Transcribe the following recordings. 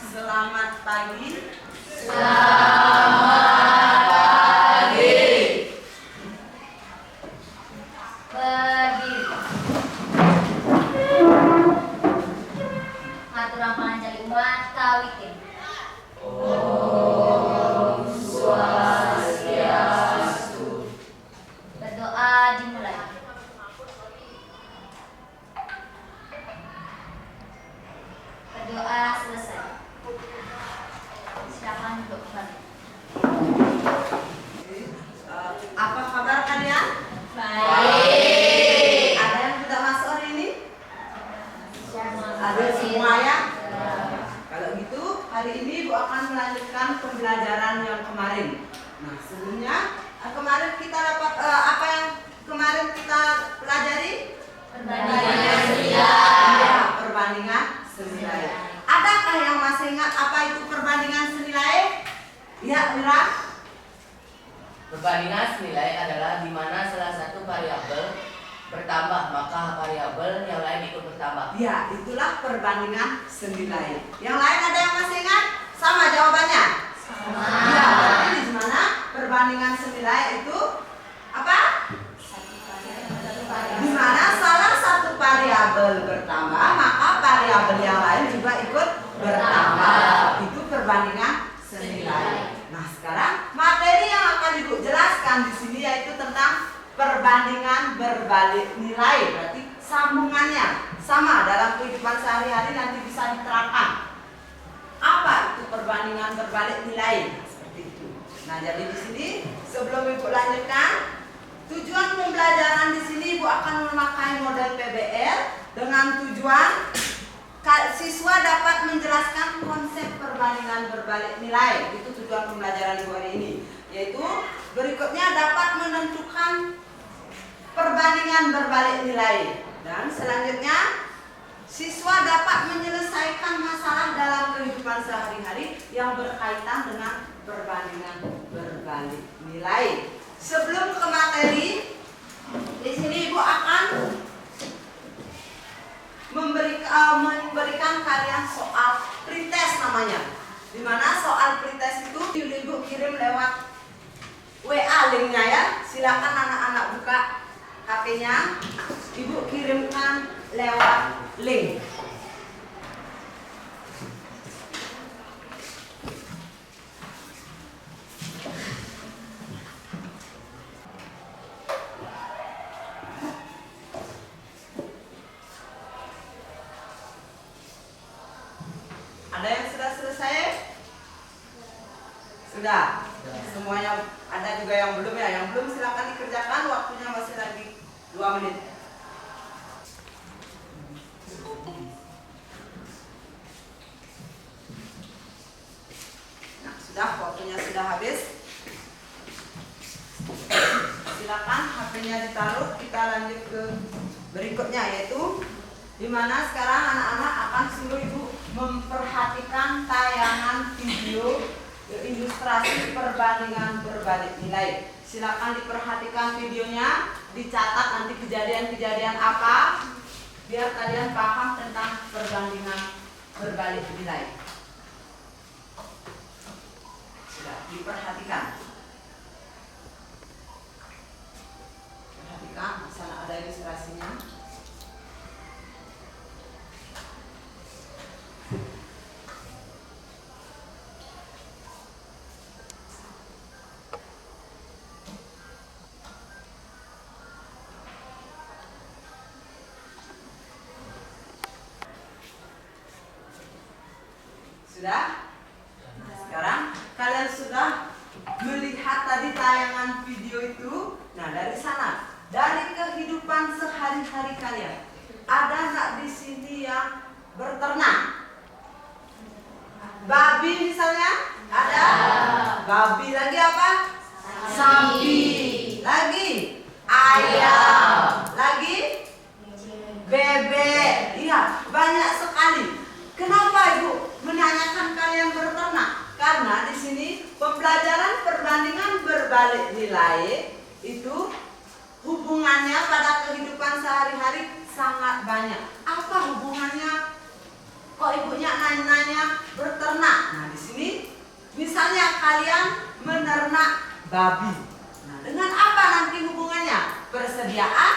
Selamat pagi. Selamat pagi. Berdiri. Aturan panjali umat kawitin. Om Swastiastu. Berdoa dimulai. Berdoa selesai. Silakan duduk kembali. Apa kabar kalian? Baik. Ada yang sudah masuk hari ini? Ada semua ya? Kalau gitu, hari ini Bu akan melanjutkan pembelajaran yang kemarin. Nah, sebelumnya kemarin kita dapat apa yang kemarin kita pelajari? Perbandingan senilai. Ya, perbandingan senilai. Adakah yang masih ingat apa itu perbandingan senilai? Ya, Mira. Perbandingan senilai adalah di mana salah satu variabel bertambah, maka variabel yang lain ikut bertambah. Ya, itulah perbandingan senilai. Yang lain ada yang masih ingat? Sama jawabannya? Sama. Ya, berarti di mana perbandingan senilai itu apa? Di mana salah satu variabel bertambah, maka variabel yang lain juga ikut bertambah. Itu perbandingan senilai. Nah, sekarang materi yang akan Ibu jelaskan di sini yaitu tentang perbandingan berbalik nilai. Berarti sambungannya sama dalam kehidupan sehari-hari nanti bisa diterapkan. Apa itu perbandingan berbalik nilai? Nah, seperti itu. Nah, jadi di sini sebelum Ibu lanjutkan, tujuan pembelajaran di sini Ibu akan memakai model PBL dengan tujuan siswa dapat menjelaskan konsep perbandingan berbalik nilai. Itu tujuan pembelajaran Ibu hari ini. Yaitu berikutnya dapat menentukan perbandingan berbalik nilai. Dan selanjutnya siswa dapat menyelesaikan masalah dalam kehidupan sehari-hari yang berkaitan dengan perbandingan berbalik nilai. Sebelum ke materi, di sini Ibu akan memberikan kalian soal pretest namanya. Di mana soal pretest itu Ibu kirim lewat WA linknya ya. Silakan anak-anak buka HP-nya. Ibu kirimkan lewat link. Ada yang sudah selesai? Sudah. Semuanya ada juga yang belum ya. Yang belum silakan dikerjakan. Waktunya masih lagi 2 menit. Nah, sudah, waktunya sudah habis. Silakan HP-nya ditaruh. Kita lanjut ke berikutnya yaitu di mana sekarang anak-anak akan suruh Ibu memperhatikan tayangan video ilustrasi perbandingan berbalik nilai. Silakan diperhatikan videonya, dicatat nanti kejadian-kejadian apa biar kalian paham tentang perbandingan berbalik nilai. Sudah diperhatikan. Perhatikan, di sana ada ilustrasinya. Sudah? Nah, sekarang kalian sudah melihat tadi tayangan video itu. Nah, dari sana, dari kehidupan sehari-hari kalian, ada nggak di sini yang berternak? Babi misalnya? Ada? Babi lagi apa? Sapi. Lagi? Ayam. Lagi? Bebek. Iya, banyak sekali. Kenapa Ibu menanyakan kalian berternak? Karena di sini pembelajaran perbandingan berbalik nilai itu hubungannya pada kehidupan sehari-hari sangat banyak. Apa hubungannya? Kok ibunya nanya-nanya berternak? kalian menernak babi. Nah, dengan apa nanti hubungannya? Persediaan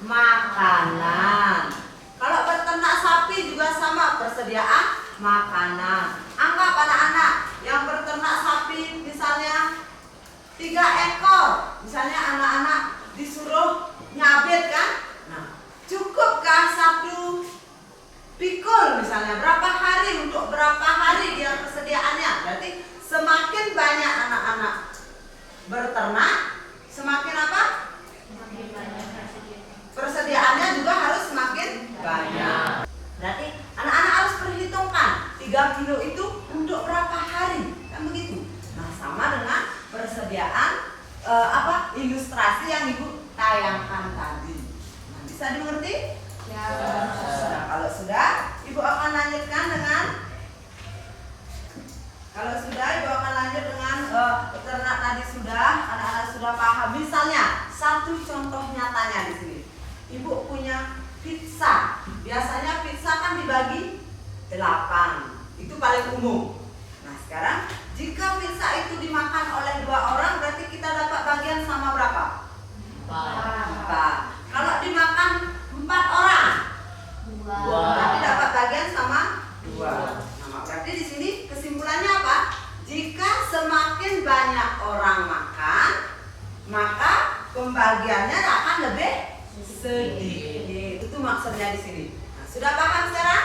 makanan. Kalau beternak sapi juga sama, persediaan makanan. Anggap anak-anak yang berternak sapi misalnya 3 ekor. Misalnya anak-anak disuruh nyabit kan? Nah, cukupkah 1 pikul misalnya? Berapa hari, untuk berapa hari dia persediaannya? Berarti semakin banyak anak-anak berternak, semakin apa? Persediaannya juga harus semakin banyak. Berarti anak-anak harus perhitungkan 3 kilo itu untuk berapa hari, kan begitu. Nah, sama dengan persediaan ilustrasi yang Ibu tayangkan tadi. Nah, bisa dimengerti? Ya. Nah, kalau sudah, Ibu akan lanjutkan dengan peternak tadi sudah, anak-anak sudah paham. Misalnya, satu contoh nyatanya di sini. Ibu punya pizza. Biasanya pizza kan dibagi 8. Itu paling umum. Nah, sekarang jika pizza itu dimakan oleh 2 orang, berarti kita dapat bagian sama berapa? 4. Kalau dimakan 4 orang, berarti dapat bagian sama 2. Nah, berarti di sini kesimpulannya apa? Jika semakin banyak orang makan, maka pembagiannya akan lebih sedikit. Itu maksudnya di sini. Nah, sudah paham sekarang?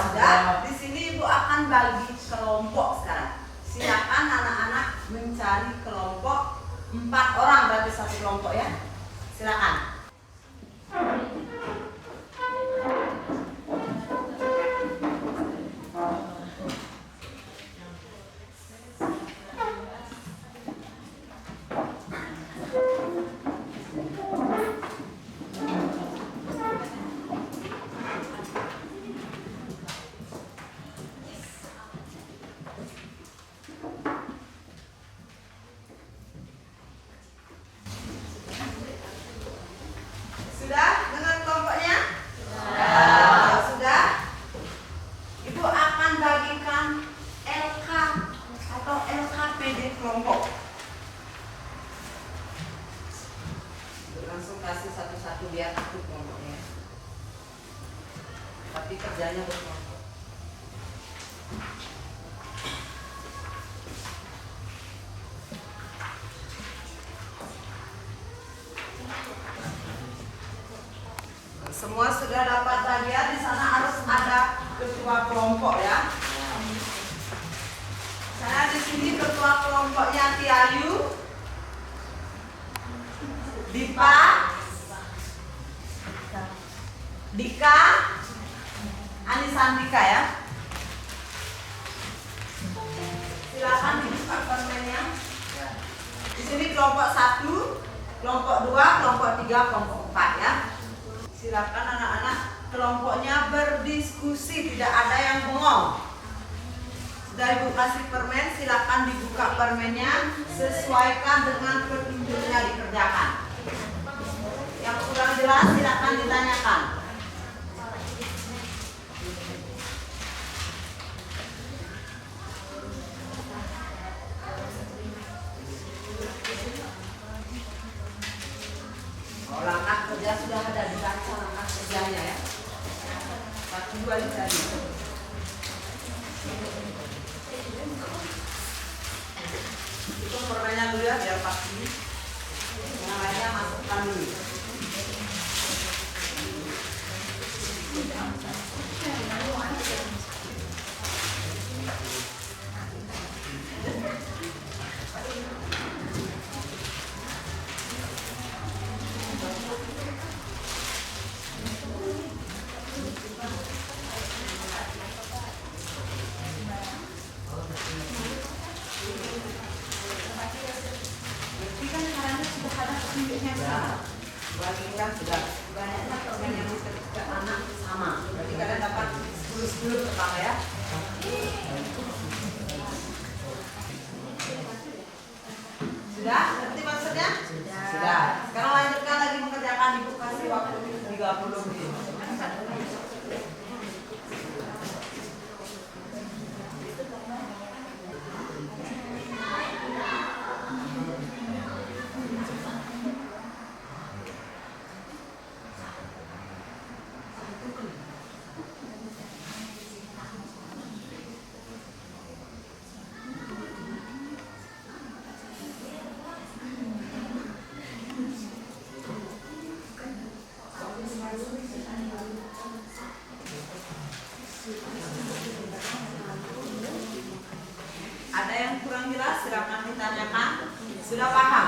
Sudah. Di sini Ibu akan bagi kelompok sekarang. Silakan anak-anak mencari kelompok 4 orang, berarti 1 kelompok ya. Silakan. Sudah dengan kelompoknya? Kalau sudah, Ibu akan bagikan LK atau LKPD kelompok. Langsung kasih satu-satu biar aktif kelompoknya. Tapi kerjanya berkelompok. Semua sudah dapat bagian. Di sana harus ada ketua kelompok ya. Saya di sini ketua kelompoknya Tiayu, Dipa, Dika, Anisantika ya. Silakan dibuka permennya. Di sini kelompok 1, kelompok 2, kelompok 3, kelompok 4 ya. Silakan anak-anak kelompoknya berdiskusi, tidak ada yang bengong. Sudah Ibu kasih permen, silakan dibuka permennya, sesuaikan dengan petunjuknya dikerjakan. Yang kurang jelas silakan ditanyakan. Oh, langkah kerja sudah ada, dibaca langkah kerjanya ya. 1, 2 tadi. Itu permennya dulu ya biar pasti. Yang lainnya masukkan dulu. Bagikan sudah banyaknya permen yang ke anak sama. Berarti kalian dapat 10 pertama ya. Sudah? Ngerti maksudnya? Sudah. Sekarang lanjutkan lagi mengerjakan. Ibu kasih waktu 30 menit. Ada yang kurang jelas? Silakan ditanyakan. Sudah paham?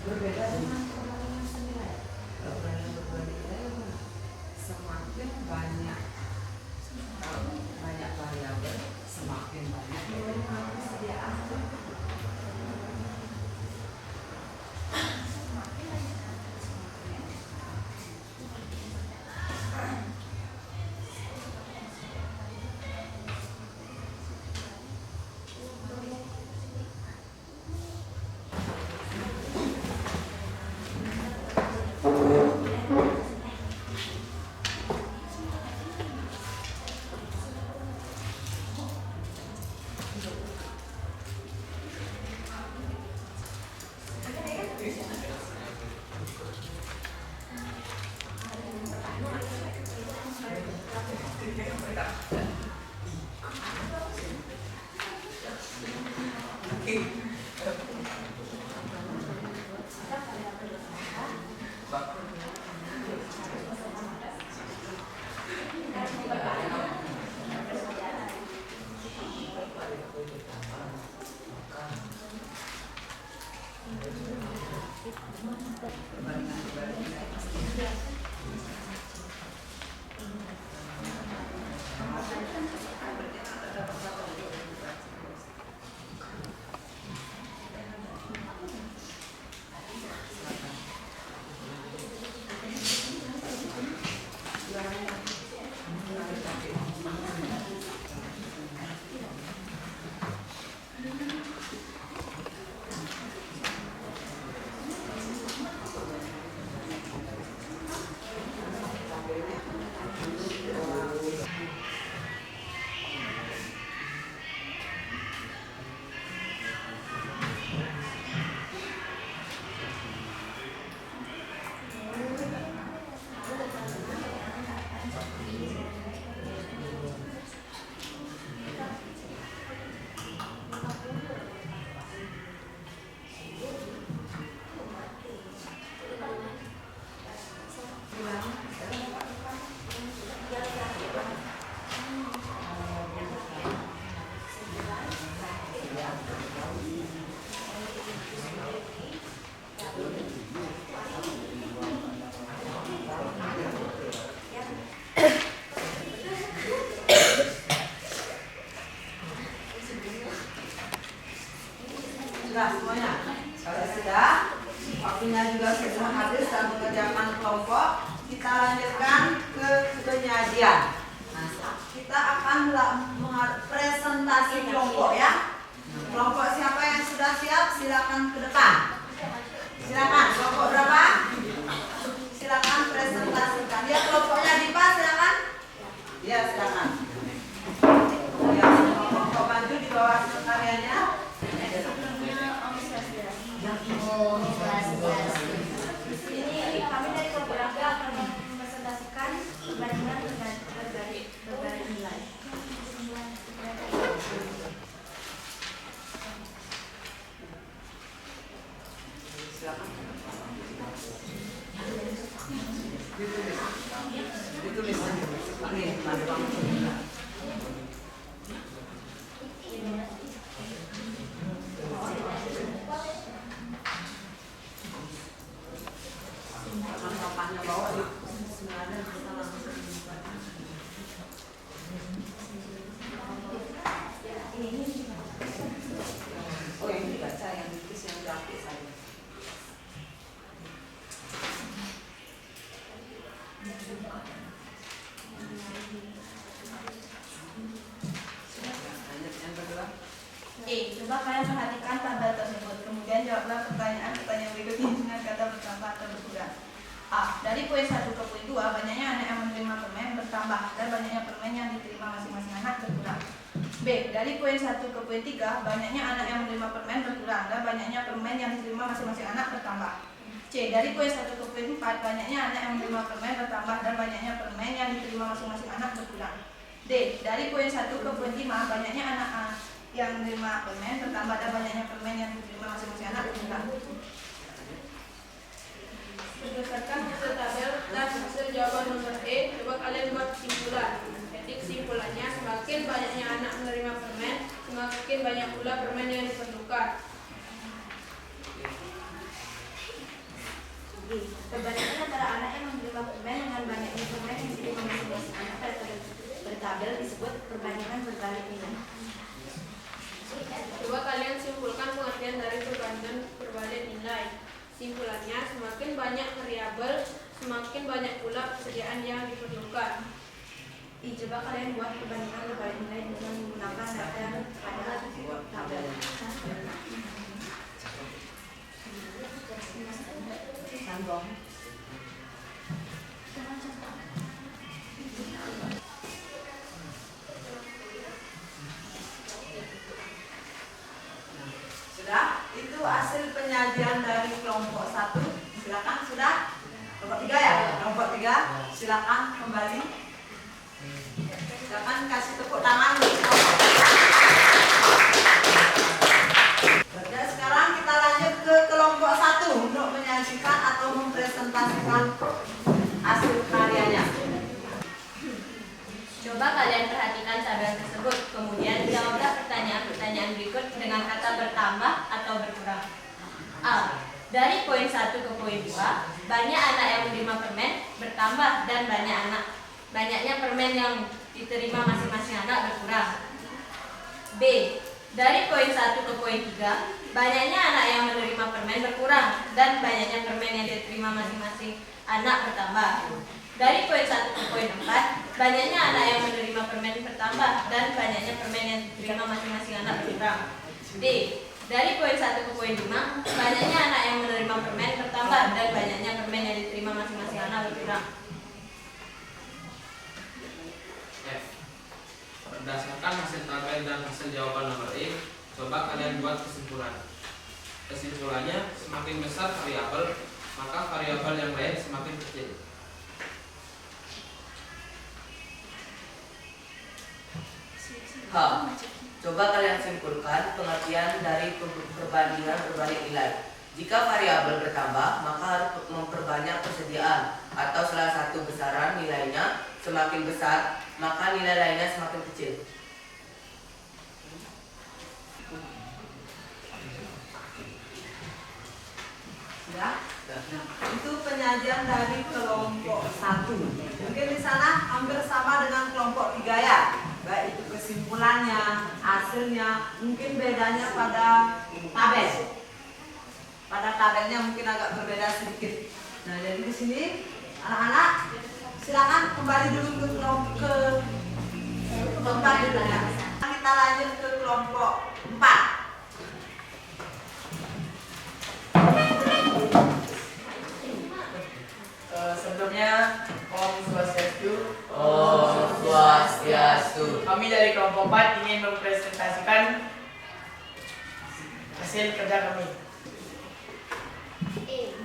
Berbeda dengan pengembangan senilai. Semakin banyak variabel, semakin banyak persediaan. Sudah semuanya? Kalau sudah, waktunya juga sudah habis dan mengerjakan kelompok. Kita lanjutkan ke penyajian. Nah, kita akan presentasi kelompok ya. Kelompok siapa yang sudah siap? Silakan ke depan. Silakan. Kelompok berapa? Silakan presentasikan. Ya, kelompoknya Dipa, silakan. Ya, silakan. Ya, kelompok maju di bawah sekretariannya. Ini kami dari kelompok Raga akan mempresentasikan perbandingan berbagai nilai. Silakan. Ditulis. Nih, ada bang. Coba kalian perhatikan tabel tersebut. Kemudian jawablah pertanyaan-pertanyaan berikut ini dengan kata bertambah atau berkurang. A. Dari poin 1 ke poin 2, banyaknya anak yang menerima permen bertambah dan banyaknya permen yang diterima masing-masing anak berkurang. B. Dari poin 1 ke poin 3, banyaknya anak yang menerima permen berkurang dan banyaknya permen yang diterima masing-masing anak bertambah. C. Dari poin 1 ke poin 4, banyaknya anak yang menerima permen bertambah dan banyaknya permen yang diterima masing-masing anak berkurang. D. Dari poin 1 ke poin 5, banyaknya anak yang menerima permen bertambah dan banyaknya permen yang diterima masing-masing anak berkurang. Berdasarkan hasil tabel dan hasil jawaban nomor E, coba kalian buat kesimpulan. Jadi kesimpulannya, semakin banyaknya anak menerima permen, semakin banyak pula permen yang diperlukan. Perbandingan antara anak yang menerima permen dengan banyaknya permen yang diterima masing-masing anak pada bertabel disebut perbandingan berbalik nilai. Coba kalian simpulkan pengertian dari perbandingan berbalik nilai. Simpulannya, semakin banyak variabel, semakin banyak pula persediaan yang diperlukan. Coba kalian buat perbandingan berbalik nilai dengan menggunakan data yang pada tabel. Sambung. Sudah? Itu hasil penyajian dari kelompok 1. Silakan, sudah? Kelompok 3 ya? Kelompok 3, silakan kembali. Silakan kasih tepuk tangan. Oke, sekarang kita lanjut ke kelompok 1 untuk menyajikan atau mempresentasikan hasil karyanya. Coba kalian perhatikan tabel tersebut, kemudian jawablah pertanyaan-pertanyaan berikut dengan kata bertambah atau berkurang. A. Dari poin 1 ke poin 2, banyak anak yang menerima permen bertambah dan banyaknya permen yang diterima masing-masing anak berkurang. B. Dari poin 1 ke poin 3, banyaknya anak yang menerima permen berkurang dan banyaknya permen yang diterima masing-masing anak bertambah. Dari poin 1 ke poin 4, banyaknya anak yang menerima permen bertambah dan banyaknya permen yang diterima masing-masing anak berkurang. D. Dari poin 1 ke poin 5, banyaknya anak yang menerima permen bertambah dan banyaknya permen yang diterima masing-masing anak berkurang. F. Berdasarkan hasil tabel dan hasil jawaban nomor E, coba kalian buat kesimpulan. Kesimpulannya, semakin besar variabel, maka variabel yang lain semakin kecil. H. Coba kalian simpulkan pengertian dari perbandingan berbalik nilai. Jika variabel bertambah, maka harus memperbanyak persediaan atau salah satu besaran nilainya semakin besar, maka nilai lainnya semakin kecil. Ya, itu penyajian dari kelompok 1. Mungkin di sana hampir sama dengan kelompok 3 ya. Baik itu kesimpulannya, hasilnya, mungkin bedanya pada tabel. Pada tabelnya mungkin agak berbeda sedikit. Nah, jadi di sini anak-anak silakan kembali dulu ke tempat duduknya. Kita lanjut ke kelompok 4. Sebelumnya Om Swastiastu. Om Swastiastu. Kami dari kelompok 4 ingin mempresentasikan hasil kerja kami.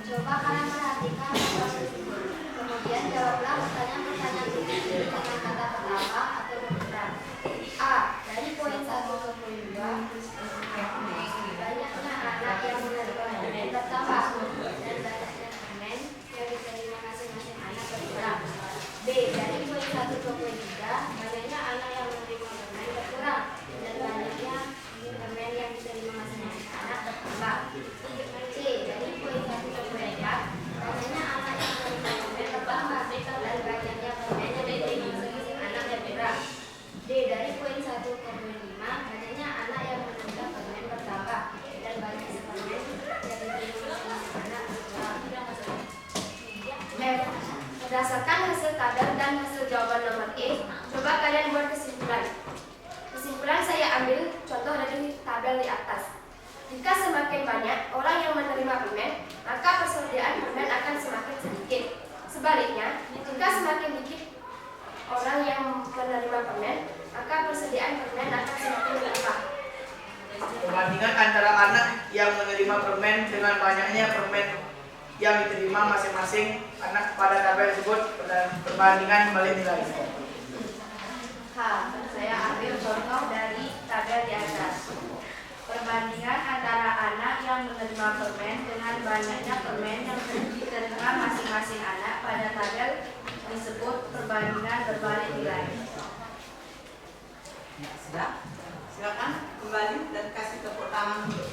Coba kalian perhatikan tabel tersebut. Kemudian jawablah pertanyaan-pertanyaan berikut dengan kata bertambah atau berkurang. A. Dari poin 1 ke poin 2, banyaknya anak yang menerima permen bertambah dan banyaknya permen yang diterima masing-masing anak berkurang. B. Dari poin 1 ke poin 3, banyaknya anak yang menerima permen berkurang dan banyaknya permen yang diterima masing-masing anak bertambah. C. Dari poin 1 ke poin 4, banyaknya anak yang menerima permen bertambah dan banyaknya permen yang diterima masing-masing anak berkurang. banyak orang yang menerima permen, maka persediaan permen akan semakin sedikit. Sebaliknya, jika semakin dikit orang yang menerima permen, maka persediaan permen akan semakin bertambah. Perbandingan antara anak yang menerima permen dengan banyaknya permen yang diterima masing-masing anak pada tabel tersebut, perbandingan kembali nilai. Saya ambil contoh dari tabel di atas. Perbandingan antara anak yang menerima permen dengan banyaknya permen yang diterima masing-masing anak pada tabel disebut perbandingan berbalik nilai. Sudah? Silakan kembali dan kasih tepuk tangan untuk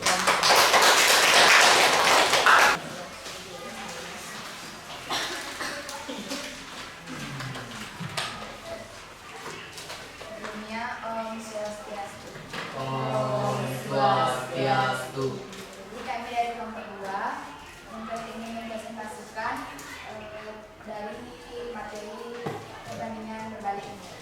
Dunia Om Swastiastu. Om Swastiastu. Jadi kami dari kelompok 2 ingin mempresentasikan dari materi perbandingan berbalik ini.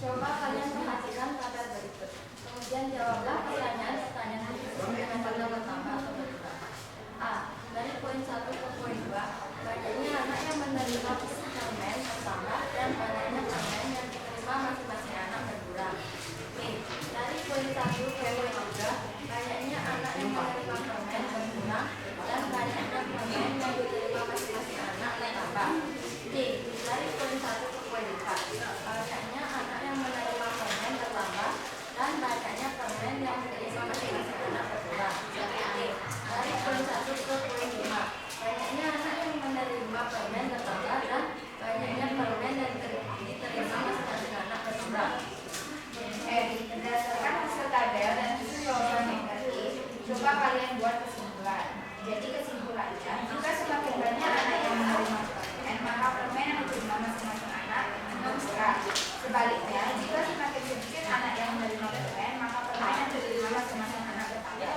Coba kalian perhatikan tabel berikut. Kemudian jawablah pertanyaan-pertanyaan dengan kata bertambah atau berkurang. A. Dari poin 1 ke poin 2, banyaknya anak yang menerima permen bertambah dan banyaknya permen yang diterima masing-masing anak berkurang. B. Dari poin 1 ke poin 3, banyaknya anak yang menerima permen berkurang dan banyaknya permen yang diterima masing-masing anak bertambah. C. Dari poin 1 ke poin 4, banyaknya anak yang menerima permen bertambah dan banyaknya permen yang diterima masing-masing anak berkurang. D. Dari poin 1 ke poin 5, banyaknya anak yang menerima permen bertambah dan banyaknya permen yang diterima masing-masing anak berkurang. Berdasarkan hasil tabel dan hasil jawaban yang tadi, coba kalian buat kesimpulan. Jadi kesimpulannya, jika semakin banyak anak yang menerima permen, maka permen yang diterima masing-masing anak berkurang. Sebaliknya, jika semakin sedikit anak yang menerima permen, maka permen yang diterima masing-masing anak bertambah.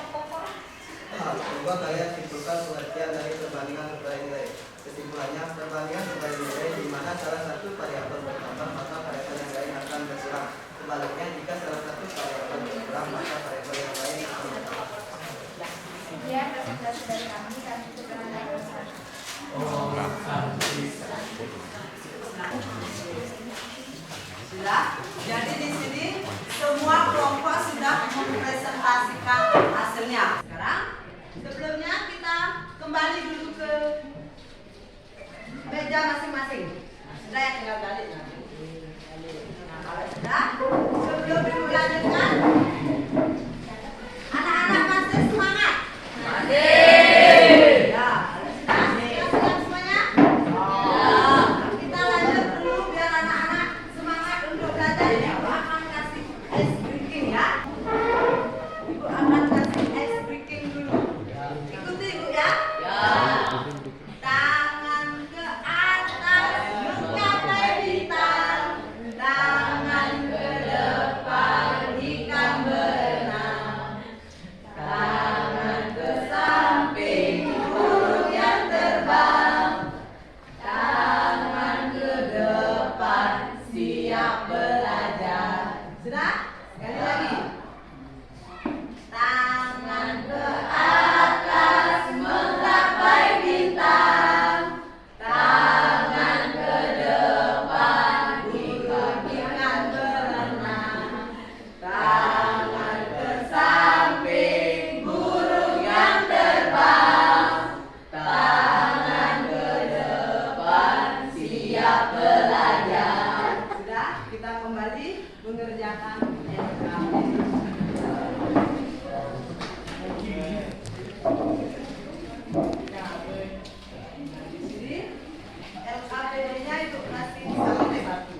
Coba kalian simpulkan pengertian dari perbandingan berbalik nilai. Kesimpulannya, perbandingan berbalik nilai di mana salah satu variabel bertambah maka variabel yang lain akan berkurang. Sebaliknya, jika salah satu variabel berkurang maka variabel yang lain akan bertambah. Sekian presentasi dari kami tutup dengan bersama. Sudah? Jadi di sini semua kelompok sudah mempresentasikan hasilnya. Sekarang sebelumnya kita kembali dulu ke meja masing-masing. Sudah ya, tinggal balik. Nah, kalau sudah, sebelum dilanjutkan, anak-anak masih semangat? Masih. Ya, sudah siap semuanya? Kita lanjut dulu biar anak-anak semangat untuk belajar. Ibu akan kasih ice breaking ya. Ibu akan kasih ice breaking dulu. Ikuti Ibu ya. Tangan ke atas menggapai bintang, tangan ke depan ikan berenang, tangan ke samping burung yang terbang, tangan ke depan siap belajar. Sudah? Sekali lagi. Tangan ke atas menggapai bintang, tangan ke depan ikan berenang, tangan ke samping burung yang terbang, tangan ke depan siap belajar. Sudah, kita kembali mengerjakan di sini LKPD-nya itu kasih sampai batu.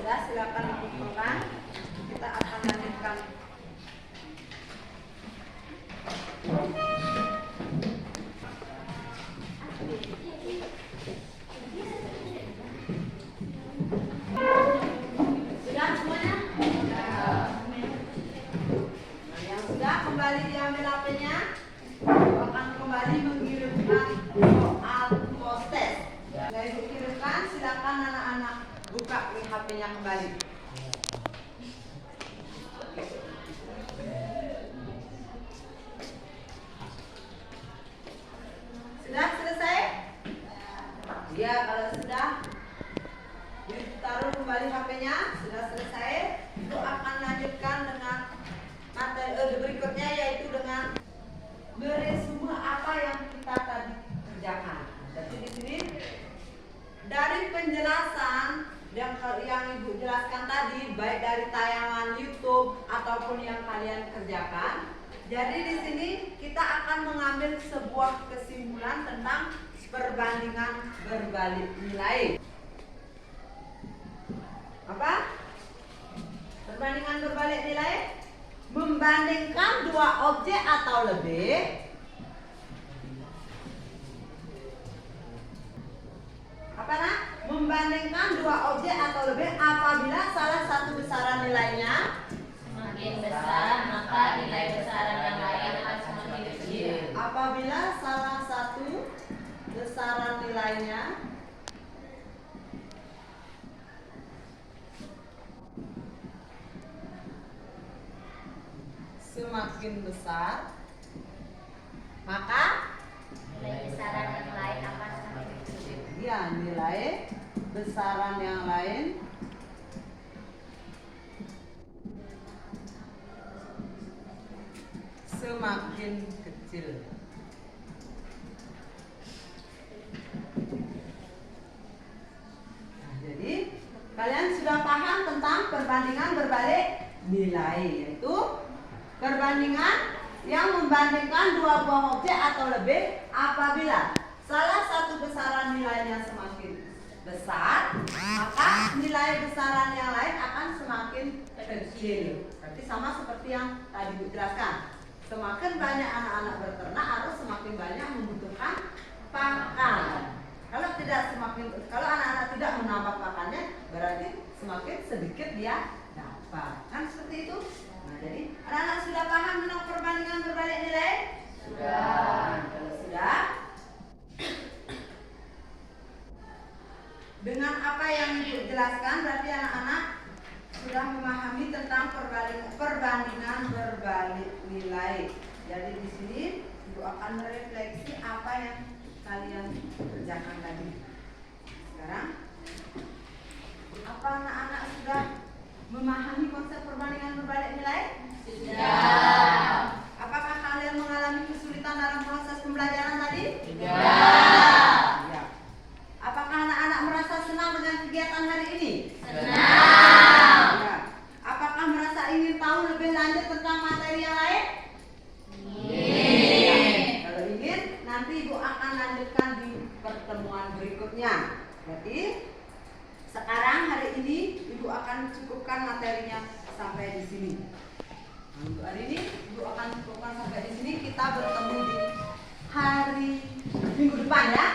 sudah silakan dikumpulkan. Kita akan lanjutkan. Sudah semuanya? Yang sudah kembali diambil HP-nya. Akan kembali mengirimkan soal post-test. Dari dikirimkan, silakan anak-anak buka HP-nya kembali. Sudah selesai? Ya, kalau sudah ditaruh kembali HP-nya, sudah selesai. Itu akan lanjutkan dengan materi berikutnya, yaitu dengan meresume apa yang kita tadi kerjakan. Jadi di sini dari penjelasan yang Ibu jelaskan tadi, baik dari tayangan YouTube ataupun yang kalian kerjakan. Jadi di sini kita akan mengambil sebuah kesimpulan tentang perbandingan berbalik nilai. Apa? Perbandingan berbalik nilai membandingkan dua objek atau lebih apa nak? Membandingkan dua objek atau lebih apabila salah satu besaran nilainya Semakin besar, maka nilai besaran yang lain akan semakin kecil. apabila salah satu besaran nilainya semakin besar, maka Nilai besaran yang lain akan semakin kecil. ya nilai besaran yang lain semakin kecil. Nah, jadi kalian sudah paham tentang perbandingan berbalik nilai, yaitu perbandingan yang membandingkan dua buah objek atau lebih apabila salah satu besaran nilainya semakin besar, maka nilai besaran yang lain akan semakin kecil. Berarti sama seperti yang tadi Bu jelaskan. Semakin banyak anak-anak berternak harus semakin banyak membutuhkan pakan. Kalau anak-anak tidak menambah pakannya, berarti semakin sedikit dia dapat. Kan seperti itu? Nah, jadi anak-anak sudah paham tentang perbandingan berbalik nilai? Sudah. Kalau sudah, dengan apa yang Ibu jelaskan, berarti anak-anak sudah memahami tentang perbandingan berbalik nilai. Jadi di sini Ibu akan merefleksi apa yang kalian kerjakan tadi. Sekarang, apa anak-anak sudah memahami konsep perbandingan berbalik nilai? Sudah. Apakah kalian mengalami kesulitan dalam proses pembelajaran tadi? Tidak. Ya. Apakah anak-anak merasa senang dengan kegiatan hari ini? Senang. Ya. Apakah merasa ingin tahu lebih lanjut tentang materi yang lain? Ingin. Ya. Kalau ingin, nanti Ibu akan lanjutkan di pertemuan berikutnya. Jadi, sekarang hari ini Ibu akan cukupkan materinya sampai di sini. Nah, untuk hari ini Ibu akan cukupkan sampai di sini. Kita bertemu di hari Minggu depan ya.